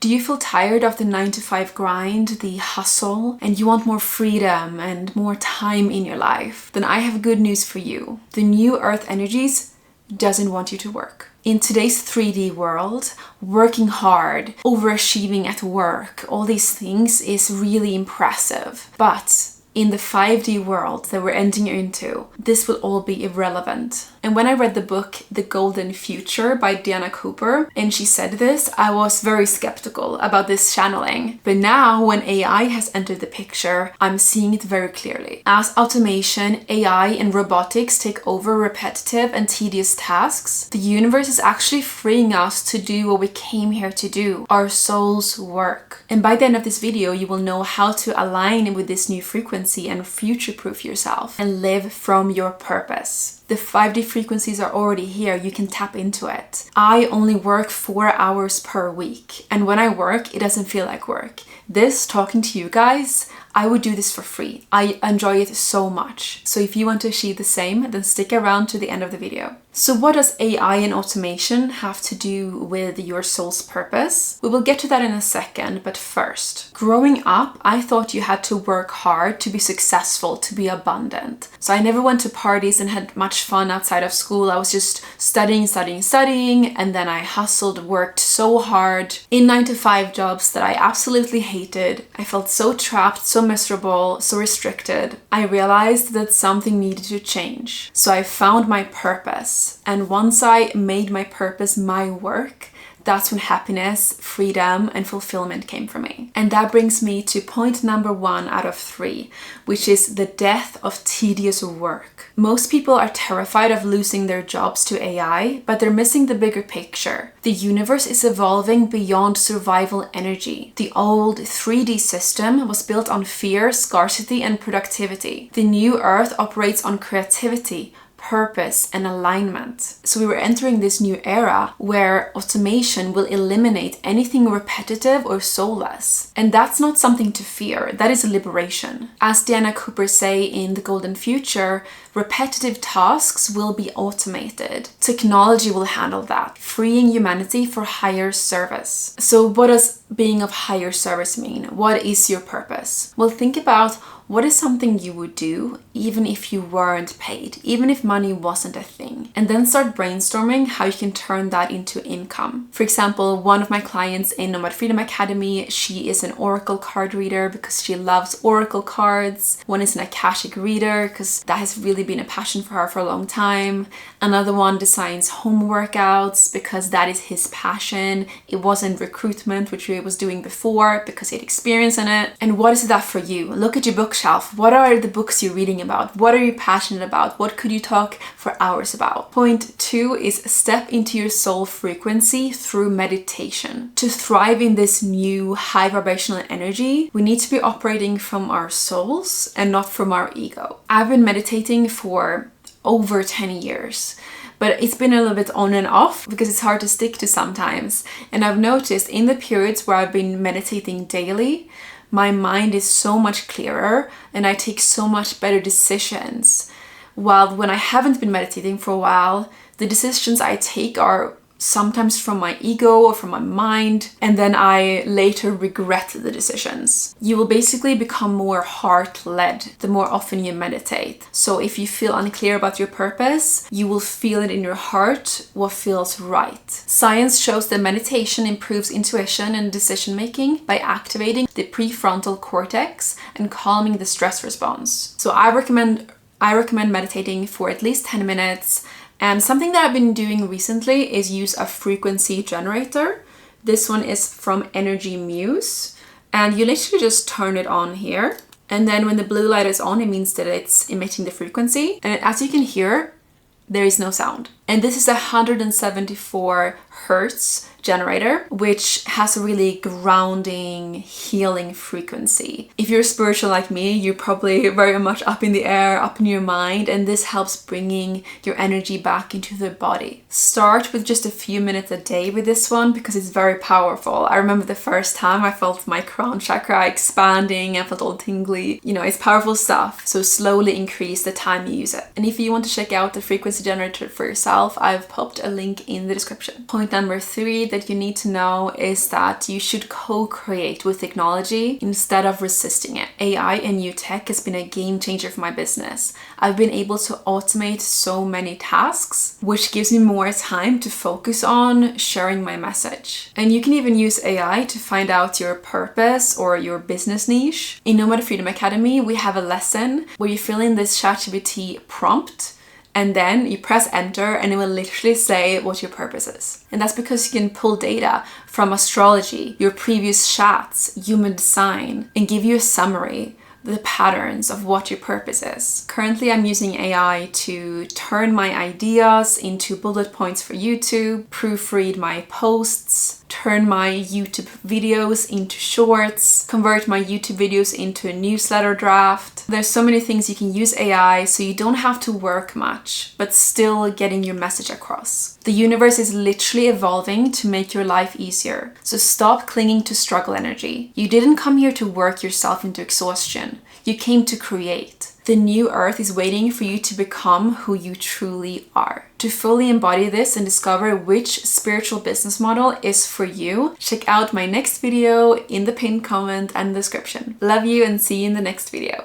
Do you feel tired of the 9 to 5 grind, the hustle, and you want more freedom and more time in your life? Then I have good news for you. The new Earth energies doesn't want you to work. In today's 3D world, working hard, overachieving at work, all these things is really impressive. But in the 5D world that we're entering into, this will all be irrelevant. And when I read the book The Golden Future by Diana Cooper, and she said this, I was very skeptical about this channeling. But now when AI has entered the picture, I'm seeing it very clearly. As automation, AI, and robotics take over repetitive and tedious tasks, the universe is actually freeing us to do what we came here to do, our soul's work. And by the end of this video, you will know how to align with this new frequency and future-proof yourself and live from your purpose. The 5D frequencies are already here. You can tap into it. I only work 4 hours per week. And when I work, it doesn't feel like work. This, talking to you guys, I would do this for free. I enjoy it so much. So if you want to achieve the same, then stick around to the end of the video. So what does AI and automation have to do with your soul's purpose? We will get to that in a second, but first, growing up, I thought you had to work hard to be successful, to be abundant. So I never went to parties and had much fun outside of school. I was just studying, and then I hustled, worked so hard in 9 to 5 jobs that I absolutely hated. I felt so trapped, so miserable, so restricted. I realized that something needed to change. So I found my purpose. And once I made my purpose my work, that's when happiness, freedom, and fulfillment came for me. And that brings me to point number 1 out of 3, which is the death of tedious work. Most people are terrified of losing their jobs to AI, but they're missing the bigger picture. The universe is evolving beyond survival energy. The old 3D system was built on fear, scarcity, and productivity. The new Earth operates on creativity, purpose, and alignment. So we were entering this new era where automation will eliminate anything repetitive or soulless. And that's not something to fear, that is a liberation. As Diana Cooper say in The Golden Future, repetitive tasks will be automated. Technology will handle that, freeing humanity for higher service. So what does being of higher service mean? What is your purpose? Well, think about what is something you would do even if you weren't paid, even if money wasn't a thing, and then start brainstorming how you can turn that into income. For example, one of my clients in Nomad Freedom Academy, she is an oracle card reader because she loves oracle cards. One is an Akashic reader because that has really been a passion for her for a long time. Another one designs home workouts because that is his passion. It wasn't recruitment, which he was doing before, because he had experience in it. And what is that for you? Look at your bookshelf. What are the books you're reading about? What are you passionate about? What could you talk for hours about? Point 2 is step into your soul frequency through meditation. To thrive in this new high vibrational energy, we need to be operating from our souls and not from our ego. I've been meditating for over 10 years. But it's been a little bit on and off because it's hard to stick to sometimes. And I've noticed in the periods where I've been meditating daily, my mind is so much clearer and I take so much better decisions. While when I haven't been meditating for a while, the decisions I take are sometimes from my ego or from my mind, and then I later regret the decisions. You will basically become more heart-led the more often you meditate. So if you feel unclear about your purpose, you will feel it in your heart what feels right. Science shows that meditation improves intuition and decision-making by activating the prefrontal cortex and calming the stress response. So I recommend meditating for at least 10 minutes. And something that I've been doing recently is use a frequency generator. This one is from Energy Muse. And you literally just turn it on here. And then when the blue light is on, it means that it's emitting the frequency. And as you can hear, there is no sound. And this is a 174 hertz generator, which has a really grounding, healing frequency. If you're spiritual like me, you're probably very much up in the air, up in your mind, and this helps bringing your energy back into the body. Start with just a few minutes a day with this one because it's very powerful. I remember the first time I felt my crown chakra expanding, I felt all tingly. You know, it's powerful stuff. So slowly increase the time you use it. And if you want to check out the frequency generator for yourself, yourself, I've popped a link in the description. Point number 3 that you need to know is that you should co-create with technology instead of resisting it. AI and new tech has been a game changer for my business. I've been able to automate so many tasks, which gives me more time to focus on sharing my message. And you can even use AI to find out your purpose or your business niche. In Nomad Freedom Academy, we have a lesson where you fill in this ChatGPT prompt, and then you press enter and it will literally say what your purpose is. And that's because you can pull data from astrology, your previous chats, human design, and give you a summary, the patterns of what your purpose is. Currently, I'm using AI to turn my ideas into bullet points for YouTube, proofread my posts, turn my YouTube videos into shorts, convert my YouTube videos into a newsletter draft. There's so many things you can use AI, so you don't have to work much, but still getting your message across. The universe is literally evolving to make your life easier. So stop clinging to struggle energy. You didn't come here to work yourself into exhaustion. You came to create. The new earth is waiting for you to become who you truly are. To fully embody this and discover which spiritual business model is for you, check out my next video in the pinned comment and description. Love you and see you in the next video.